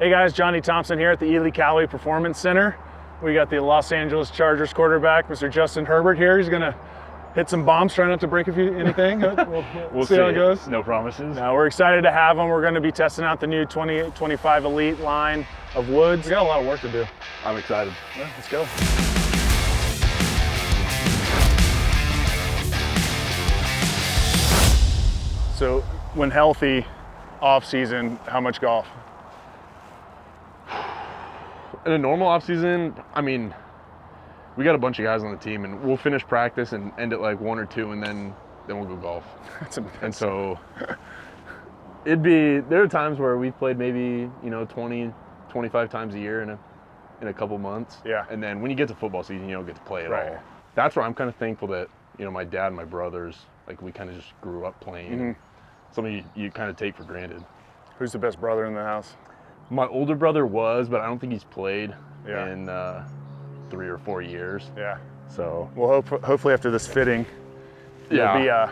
Hey guys, Johnny Thompson here at the Elyte Performance Center. We got the Los Angeles Chargers quarterback, Mr. Justin Herbert here. He's gonna hit some bombs, try not to break anything. We'll see how it goes. No promises. Now we're excited to have him. We're gonna be testing out the new 2025 Elyte line of woods. We got a lot of work to do. I'm excited. Yeah, let's go. So when healthy, off season, how much golf? In a normal off season, I mean, we got a bunch of guys on the team, and we'll finish practice and end at like 1 or 2, and then we'll go golf. And so there are times where we've played maybe 20, 25 times a year in a couple months. Yeah. And then when you get to football season, you don't get to play at Right. all. That's where I'm kind of thankful that my dad and my brothers, like, we kind of just grew up playing. Mm-hmm. Something you kind of take for granted. Who's the best brother in the house? My older brother was, but I don't think he's played Yeah. in 3 or 4 years. Yeah. So Well, hopefully after this fitting, yeah,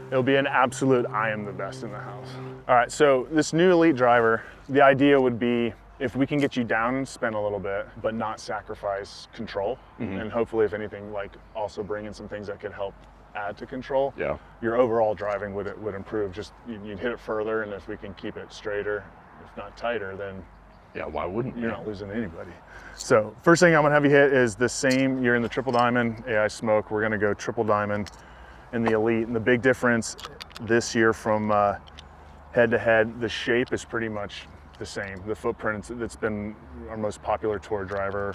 it'll be an absolute I am the best in the house. All right, so this new Elyte driver, the idea would be if we can get you down and spin a little bit, but not sacrifice control, and hopefully if anything, like also bring in some things that could help add to control. Yeah. Your overall driving would improve. Just you'd hit it further, and if we can keep it straighter, if not tighter, then yeah, why wouldn't you're not losing anybody. So first thing I'm gonna have you hit is the same, you're in the triple diamond, AI Smoke. We're gonna go triple diamond in the Elyte. And the big difference this year from head to head, the shape is pretty much the same. The footprint, it's been our most popular tour driver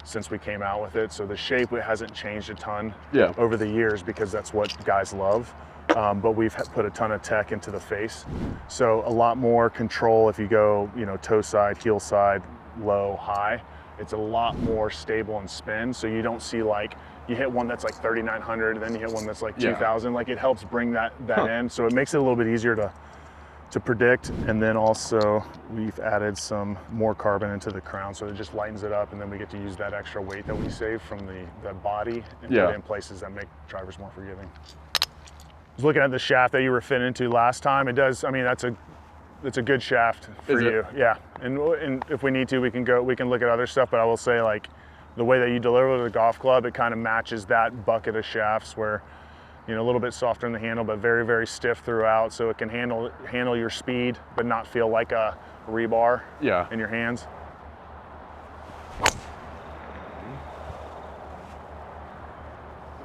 since we came out with it. So the shape hasn't changed a ton over the years because that's what guys love. But we've put a ton of tech into the face. So a lot more control if you go, toe side, heel side, low, high. It's a lot more stable and spin. So you don't see like, you hit one that's like 3,900, then you hit one that's like 2,000. Like it helps bring that in. So it makes it a little bit easier to predict. And then also we've added some more carbon into the crown. So it just lightens it up. And then we get to use that extra weight that we save from the body and put it in places that make drivers more forgiving. I was looking at the shaft that you were fitting into last time. It does, I mean, that's a good shaft for you. Yeah, and if we need to, we can look at other stuff, but I will say, like, the way that you deliver to the golf club, it kind of matches that bucket of shafts where, a little bit softer in the handle, but very, very stiff throughout, so it can handle your speed, but not feel like a rebar in your hands.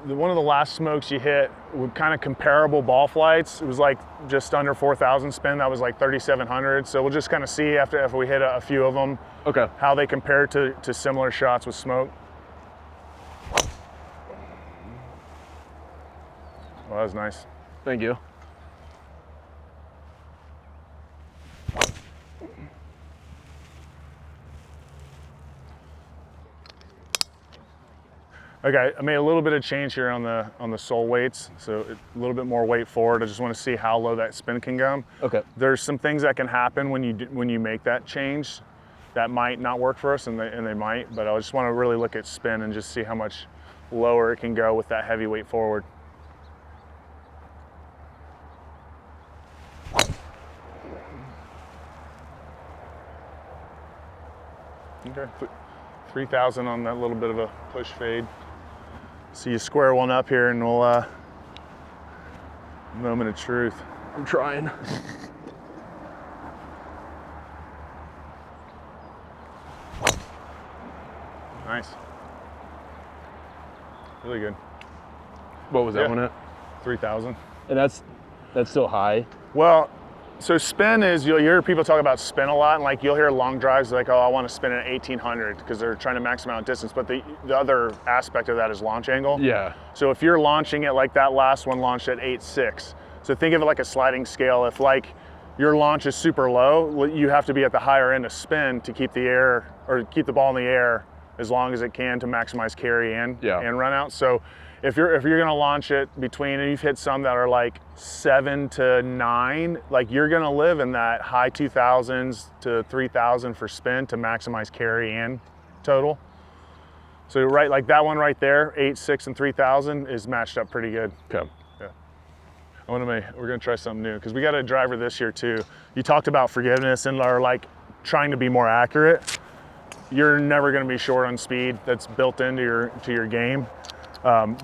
One of the last smokes you hit with kind of comparable ball flights. It was like just under 4,000 spin. That was like 3,700. So we'll just kind of see after we hit a few of them, how they compare to similar shots with smoke. Well, that was nice. Thank you. Okay, I made a little bit of change here on the sole weights, so a little bit more weight forward. I just want to see how low that spin can go. Okay. There's some things that can happen when you make that change that might not work for us, and they might. But I just want to really look at spin and just see how much lower it can go with that heavy weight forward. Okay, 3,000 on that little bit of a push fade. So you square one up here and we'll, moment of truth. I'm trying. Nice. Really good. What was that one at? 3,000. And that's still high? Well, so spin is, you'll hear people talk about spin a lot, and like you'll hear long drives like, oh, I want to spin at 1,800 because they're trying to max out distance, but the other aspect of that is launch angle. Yeah. So if you're launching it like that last one launched at 8.6, so think of it like a sliding scale. If like your launch is super low, you have to be at the higher end of spin to keep the air, or keep the ball in the air as long as it can to maximize carry and run out. So if you're gonna launch it between, and you've hit some that are like 7 to 9, like you're gonna live in that high 2,000s to 3,000 for spin to maximize carry and total. So right, like that one right there, 8, 6, and 3,000 is matched up pretty good. Okay. Yeah. We're gonna try something new because we got a driver this year too. You talked about forgiveness and our like trying to be more accurate, you're never going to be short on speed. That's built into your game.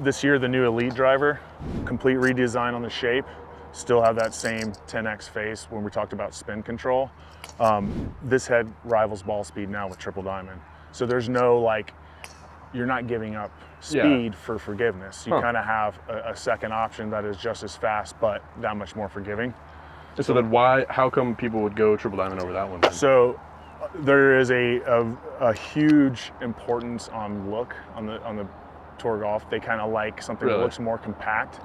This year, the new Elyte driver, complete redesign on the shape, still have that same 10x face when we talked about spin control. This head rivals ball speed now with triple diamond. So there's no like, you're not giving up speed for forgiveness. You kind of have a second option that is just as fast, but that much more forgiving. So then how come people would go triple diamond over that one then? So there is a huge importance on look on the Tour Golf. They kind of like something that looks more compact.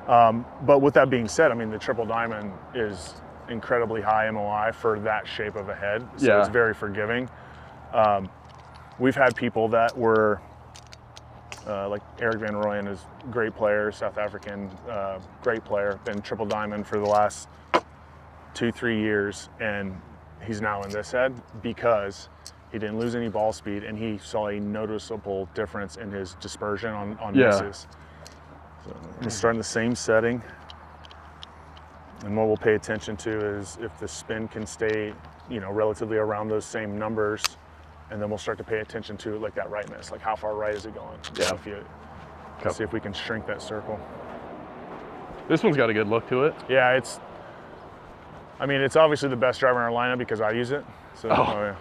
But with that being said, I mean, the triple diamond is incredibly high MOI for that shape of a head. So it's very forgiving. We've had people that were like Eric Van Rooyen is a great player, South African, great player, been triple diamond for the last 2-3 years, and he's now in this head because he didn't lose any ball speed and he saw a noticeable difference in his dispersion on misses. So I'm gonna start in the same setting. And what we'll pay attention to is if the spin can stay, relatively around those same numbers, and then we'll start to pay attention to like that right miss, like how far right is it going? Yeah. Let's see if we can shrink that circle. This one's got a good look to it. Yeah, it's obviously the best driver in our lineup because I use it. So, yeah.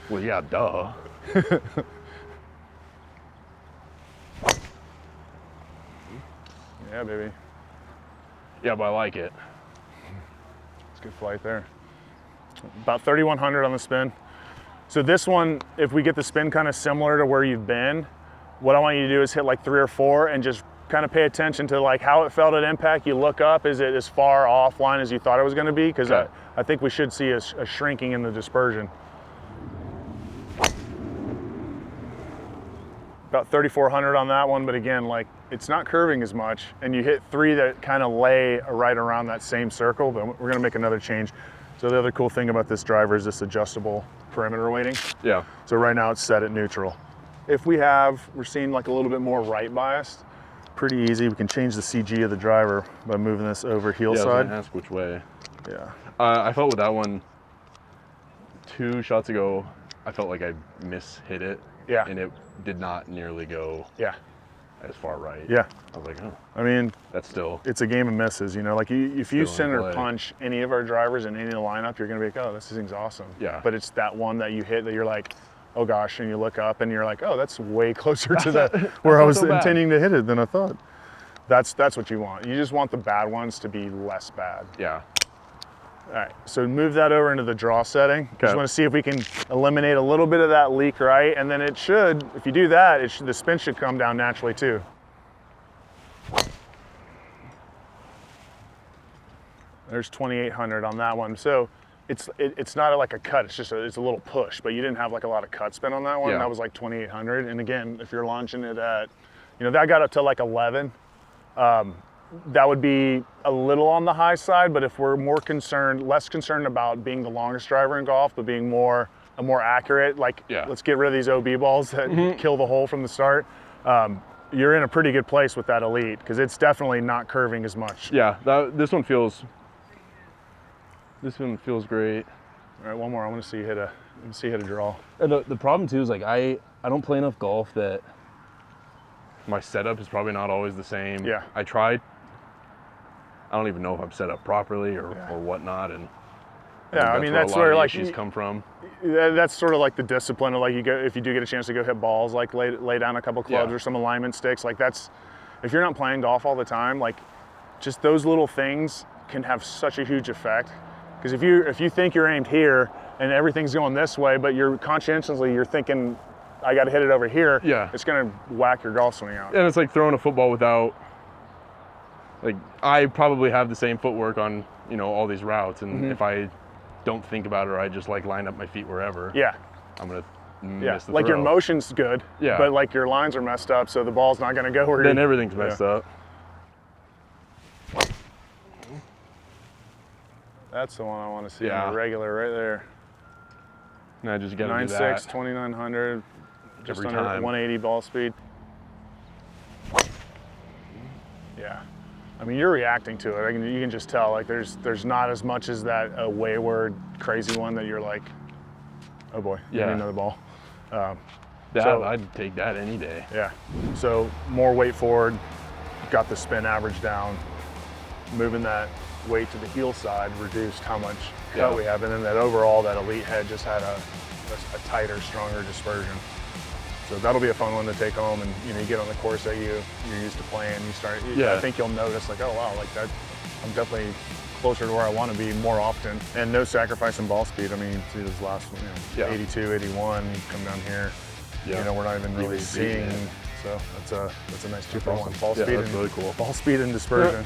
Well, yeah, duh. Yeah, baby. Yeah, but I like it. It's a good flight there. About 3,100 on the spin. So this one, if we get the spin kind of similar to where you've been, what I want you to do is hit like 3 or 4 and just kind of pay attention to like how it felt at impact. You look up, is it as far offline as you thought it was going to be? Because I think we should see a shrinking in the dispersion. About 3,400 on that one, but again, like it's not curving as much, and you hit 3 that kind of lay right around that same circle, but we're gonna make another change. So the other cool thing about this driver is this adjustable perimeter weighting. Yeah. So right now it's set at neutral. If we're seeing like a little bit more right biased, pretty easy. We can change the CG of the driver by moving this over heel side. I was gonna ask which way. Yeah. I felt with that one, 2 shots ago, I felt like I mishit it. Yeah. And it did not nearly go as far right. Yeah. I was like, oh. I mean, that's still. It's a game of misses, like if you center punch any of our drivers in any of the lineup, you're gonna be like, oh, this thing's awesome. Yeah. But it's that one that you hit that you're like, oh gosh, and you look up and you're like, oh, that's way closer to where I was intending to hit it than I thought. That's what you want. You just want the bad ones to be less bad. Yeah. All right, so move that over into the draw setting. Just want to see if we can eliminate a little bit of that leak right, and then it should, if you do that, the spin should come down naturally too. There's 2,800 on that one. So it's not like a cut, it's just it's a little push, but you didn't have like a lot of cut spin on that one. That was like 2,800. And again, if you're launching it at, that got up to like 11. That would be a little on the high side, but if we're less concerned about being the longest driver in golf, but being more accurate, like let's get rid of these OB balls that kill the hole from the start. You're in a pretty good place with that Elyte because it's definitely not curving as much. Yeah, this one feels great. All right, one more. I want to see you hit a draw. And the problem too is like I don't play enough golf that my setup is probably not always the same. Yeah. I tried. I don't even know if I'm set up properly or whatnot, and I mean that's where like issues come from. That's sort of like the discipline of like if you do get a chance to go hit balls, like lay down a couple clubs or some alignment sticks. Like that's, if you're not playing golf all the time, like just those little things can have such a huge effect. Because if you think you're aimed here and everything's going this way, but you're thinking I got to hit it over here. Yeah. It's gonna whack your golf swing out. And it's like throwing a football without. Like I probably have the same footwork on all these routes, and if I don't think about it or I just like line up my feet wherever, I'm gonna miss the like throw. your motion's good, but like your lines are messed up, so the ball's not gonna go where. Then everything's messed up. That's the one I want to see. Yeah. Regular right there. And I just got 9.6, 2,900, just every under time. 180 ball speed. Yeah. I mean, you're reacting to it. You can just tell, like, there's not as much as that a wayward, crazy one that you're like, oh boy, you need another ball. So I'd take that any day. Yeah. So more weight forward, got the spin average down, moving that weight to the heel side reduced how much cut we have, and then that overall, that Elyte head just had a tighter, stronger dispersion. So that'll be a fun one to take home, and you get on the course that you're used to playing. You start, I think you'll notice, like, oh wow, like that, I'm definitely closer to where I want to be more often. And no sacrifice in ball speed. I mean, see this last one, 82, 81. You come down here, we're not even really seeing. So that's a nice 2-for-1. Ball speed, that's really cool. Ball speed and dispersion.